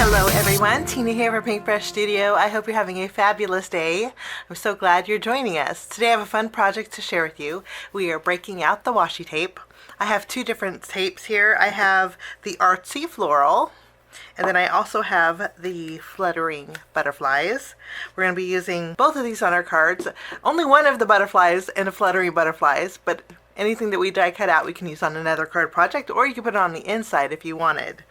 Hello everyone, Tina here for Pinkfresh Studio. I hope you're having a fabulous day. I'm so glad you're joining us. Today I have a fun project to share with you. We are breaking out the washi tape. I have two different tapes here. I have the Artsy Floral, and then I also have the Fluttering Butterflies. We're going to be using both of these on our cards. Only one of the butterflies and a Fluttering Butterflies, but anything that we die cut out we can use on another card project, or you can put it on the inside if you wanted.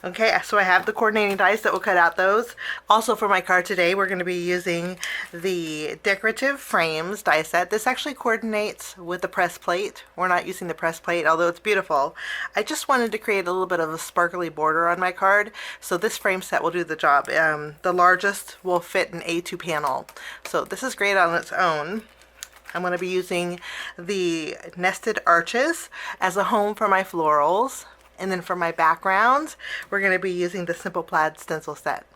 Okay, so I have the coordinating dies that will cut out those. Also for my card today, we're going to be using the Decorative Frames die set. This actually coordinates with the press plate. We're not using the press plate, although it's beautiful. I just wanted to create a little bit of a sparkly border on my card, so this frame set will do the job. The largest will fit an A2 panel. So this is great on its own. I'm going to be using the nested arches as a home for my florals. And then for my backgrounds, we're going to be using the Simple Plaid stencil set.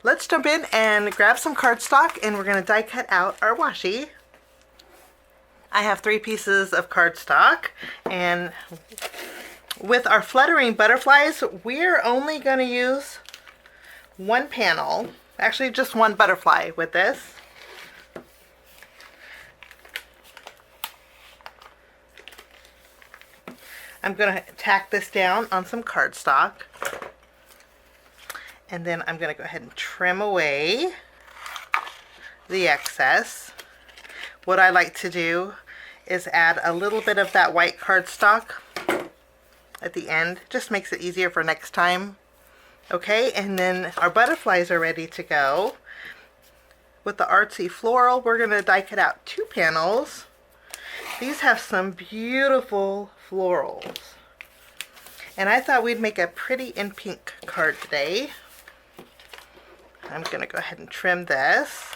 Let's jump in and grab some cardstock, and we're going to die cut out our washi. I have 3 pieces of cardstock, and with our Fluttering Butterflies, we're only going to use one panel, actually just one butterfly with this. I'm going to tack this down on some cardstock, and then I'm going to go ahead and trim away the excess. What I like to do is add a little bit of that white cardstock at the end. Just makes it easier for next time. Okay, and then our butterflies are ready to go. With the Artsy Floral, we're going to die cut out 2 panels. These have some beautiful florals, and I thought we'd make a pretty in pink card today. I'm going to go ahead and trim this.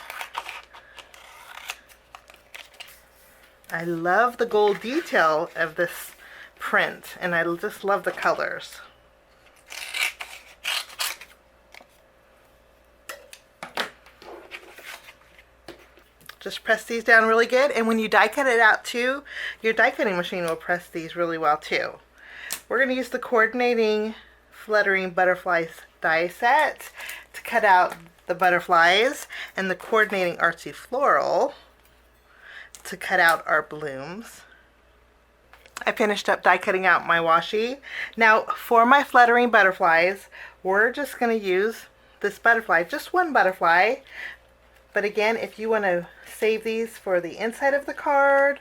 I love the gold detail of this print, and I just love the colors. Just press these down really good, and when you die cut it out too, your die cutting machine will press these really well too. We're going to use the coordinating Fluttering Butterflies die set to cut out the butterflies, and the coordinating Artsy Floral to cut out our blooms. I finished up die cutting out my washi. Now for my Fluttering Butterflies, we're just going to use this butterfly, just one butterfly. But again, if you want to save these for the inside of the card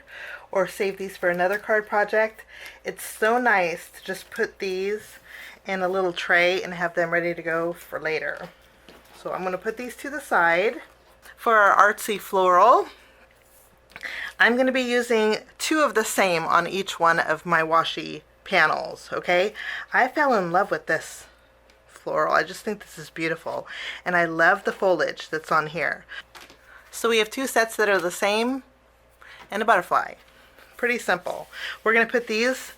or save these for another card project, it's so nice to just put these in a little tray and have them ready to go for later. So I'm going to put these to the side. For our Artsy Floral, I'm going to be using 2 of the same on each one of my washi panels. Okay, I fell in love with this floral. I just think this is beautiful, and I love the foliage that's on here. So we have 2 sets that are the same and a butterfly. Pretty simple. We're going to put these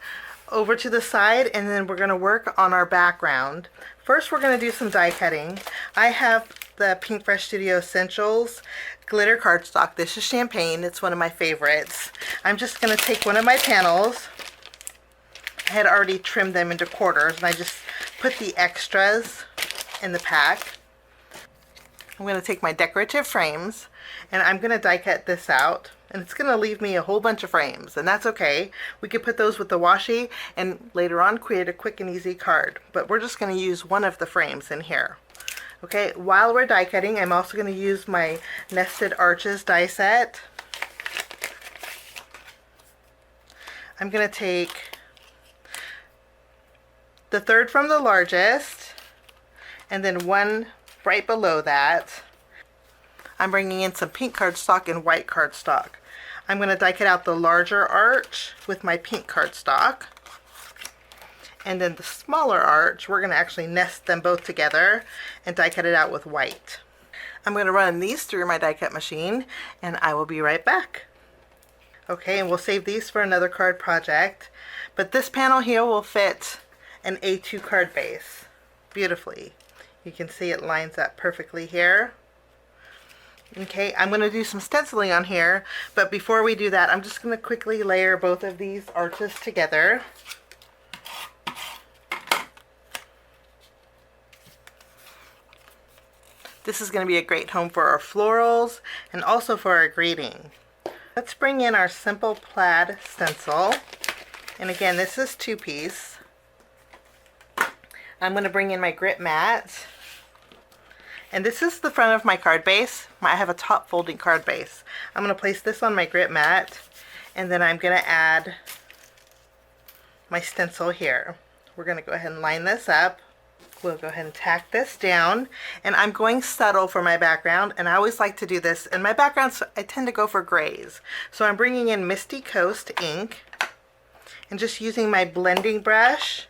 over to the side, and then we're going to work on our background. First we're going to do some die cutting. I have the Pinkfresh Studio Essentials glitter cardstock. This is champagne. It's one of my favorites. I'm just going to take one of my panels. I had already trimmed them into quarters, and I just put the extras in the pack. I'm going to take my Decorative Frames, and I'm going to die cut this out, and it's going to leave me a whole bunch of frames, and that's okay. We could put those with the washi and later on create a quick and easy card, but we're just going to use one of the frames in here. Okay, while we're die cutting, I'm also going to use my Nested Arches die set. I'm going to take the third from the largest, and then one right below that. I'm bringing in some pink cardstock and white cardstock. I'm going to die cut out the larger arch with my pink cardstock, and then the smaller arch, we're going to actually nest them both together and die cut it out with white. I'm going to run these through my die cut machine, and I will be right back. Okay, and we'll save these for another card project, but this panel here will fit an A2 card base beautifully. You can see it lines up perfectly here. Okay, I'm going to do some stenciling on here, but before we do that, I'm just going to quickly layer both of these arches together. This is going to be a great home for our florals and also for our greeting. Let's bring in our simple plaid stencil. And again, this is 2-piece. I'm going to bring in my grit mat. And this is the front of my card base. I have a top folding card base. I'm going to place this on my grit mat, and then I'm going to add my stencil here. We're going to go ahead and line this up. We'll go ahead and tack this down, and I'm going subtle for my background, and I always like to do this. In my backgrounds, I tend to go for grays. So I'm bringing in Misty Coast ink and just using my blending brush,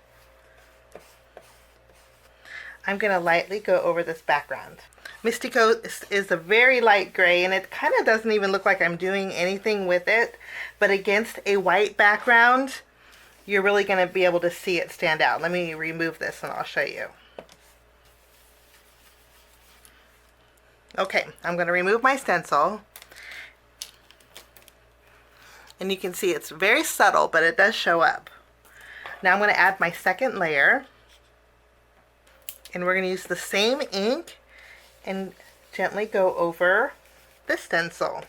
I'm going to lightly go over this background. Misty Coast is a very light gray, and it kind of doesn't even look like I'm doing anything with it, but against a white background, you're really going to be able to see it stand out. Let me remove this and I'll show you. Okay, I'm going to remove my stencil. And you can see it's very subtle, but it does show up. Now I'm going to add my second layer. And we're going to use the same ink and gently go over the stencil.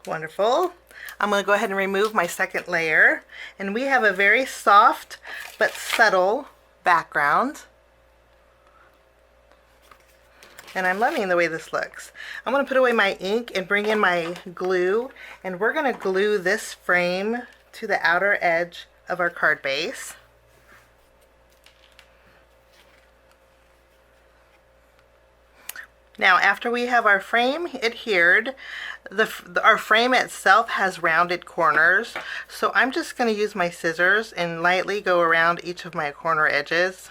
Wonderful. I'm going to go ahead and remove my second layer. And we have a very soft but subtle background. And I'm loving the way this looks. I'm going to put away my ink and bring in my glue. And we're going to glue this frame to the outer edge of our card base. Now, after we have our frame adhered, our frame itself has rounded corners, so I'm just going to use my scissors and lightly go around each of my corner edges,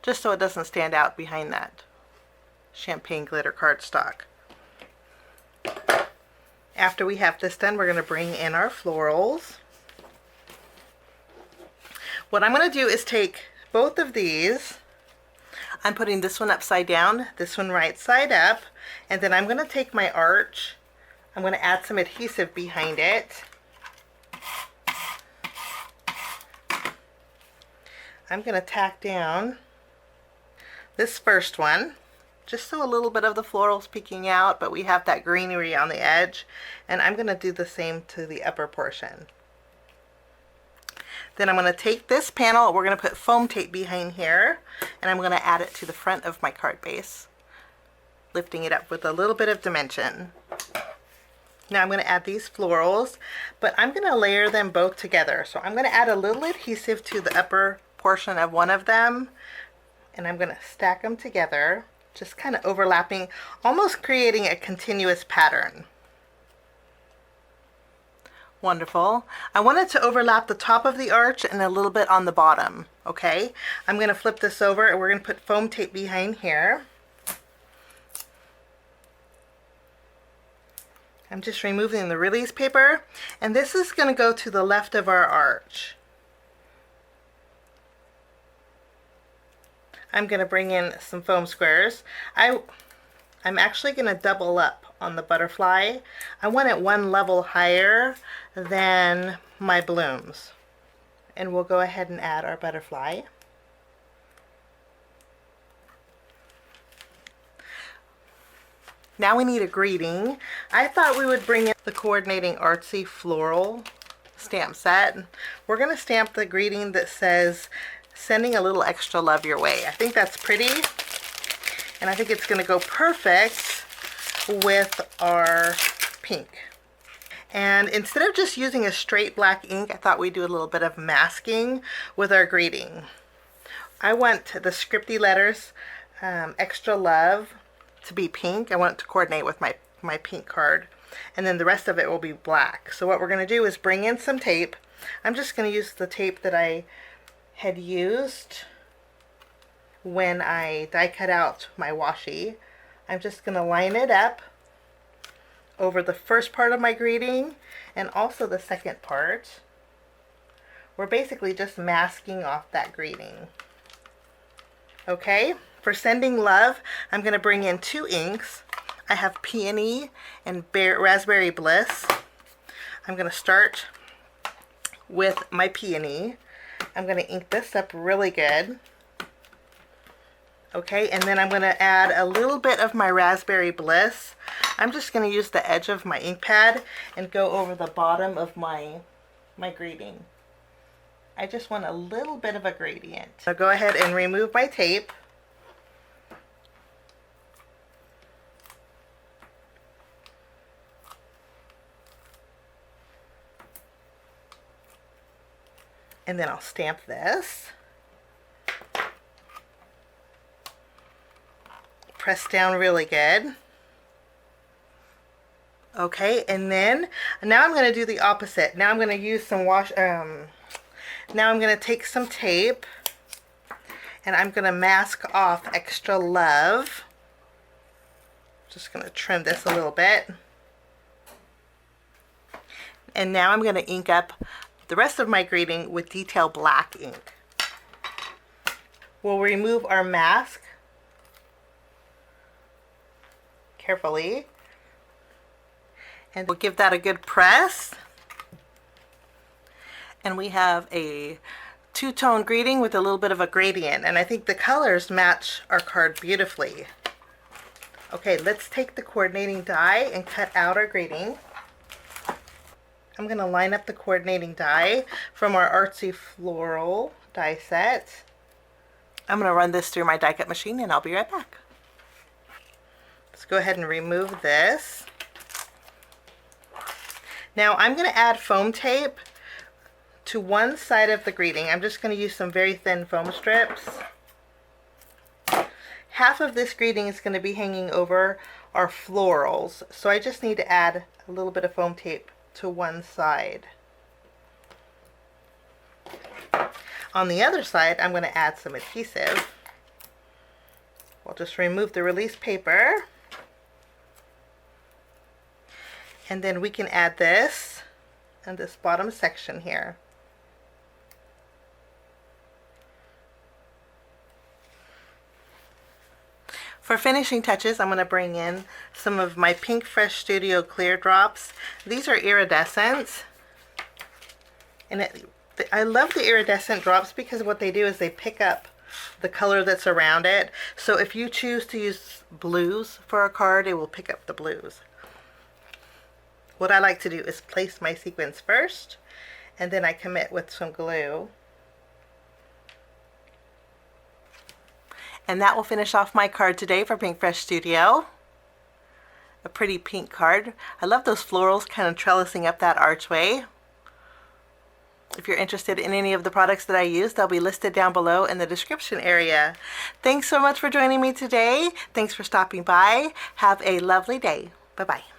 just so it doesn't stand out behind that champagne glitter cardstock. After we have this done, we're going to bring in our florals. What I'm going to do is take both of these. I'm putting this one upside down, this one right side up, and then I'm going to take my arch. I'm going to add some adhesive behind it. I'm going to tack down this first one, just so a little bit of the floral's peeking out, but we have that greenery on the edge, and I'm going to do the same to the upper portion. Then I'm going to take this panel, we're going to put foam tape behind here, and I'm going to add it to the front of my card base, lifting it up with a little bit of dimension. Now I'm going to add these florals, but I'm going to layer them both together. So I'm going to add a little adhesive to the upper portion of one of them, and I'm going to stack them together, just kind of overlapping, almost creating a continuous pattern. Wonderful. I want it to overlap the top of the arch and a little bit on the bottom. Okay, I'm going to flip this over and we're going to put foam tape behind here. I'm just removing the release paper, and this is going to go to the left of our arch. I'm going to bring in some foam squares. I'm actually going to double up on the butterfly. I want it one level higher than my blooms. And we'll go ahead and add our butterfly. Now we need a greeting. I thought we would bring in the coordinating Artsy Floral stamp set. We're going to stamp the greeting that says, "Sending a little extra love your way." I think that's pretty. And I think it's going to go perfect with our pink. And instead of just using a straight black ink, I thought we'd do a little bit of masking with our greeting. I want the scripty letters, extra love, to be pink. I want it to coordinate with my pink card. And then the rest of it will be black. So what we're going to do is bring in some tape. I'm just going to use the tape that I had used when I die cut out my washi. I'm just going to line it up over the first part of my greeting and also the second part. We're basically just masking off that greeting. Okay, for sending love, I'm going to bring in 2 inks. I have Peony and Raspberry Bliss. I'm going to start with my Peony. I'm going to ink this up really good. Okay, and then I'm going to add a little bit of my Raspberry Bliss. I'm just going to use the edge of my ink pad and go over the bottom of my grading. I just want a little bit of a gradient. So go ahead and remove my tape. And then I'll stamp this. Press down really good. Okay, and then now I'm going to do the opposite. Now I'm going to use some now I'm going to take some tape and I'm going to mask off Extra Love. Just going to trim this a little bit. And now I'm going to ink up the rest of my grading with Detail Black ink. We'll remove our mask carefully, and we'll give that a good press. And we have a two-tone grading with a little bit of a gradient, and I think the colors match our card beautifully. Okay, let's take the coordinating die and cut out our grading. I'm going to line up the coordinating die from our Artsy Floral die set. I'm going to run this through my die cut machine and I'll be right back. Let's go ahead and remove this. Now I'm going to add foam tape to one side of the grading. I'm just going to use some very thin foam strips. Half of this grading is going to be hanging over our florals, so I just need to add a little bit of foam tape to one side. On the other side, I'm going to add some adhesive. We'll just remove the release paper. And then we can add this in this bottom section here. For finishing touches, I'm going to bring in some of my Pinkfresh Studio clear drops. These are iridescent, and I love the iridescent drops because what they do is they pick up the color that's around it. So if you choose to use blues for a card, it will pick up the blues. What I like to do is place my sequins first, and then I commit with some glue. And that will finish off my card today for Pinkfresh Studio. A pretty pink card. I love those florals kind of trellising up that archway. If you're interested in any of the products that I use, they'll be listed down below in the description area. Thanks so much for joining me today. Thanks for stopping by. Have a lovely day. Bye-bye.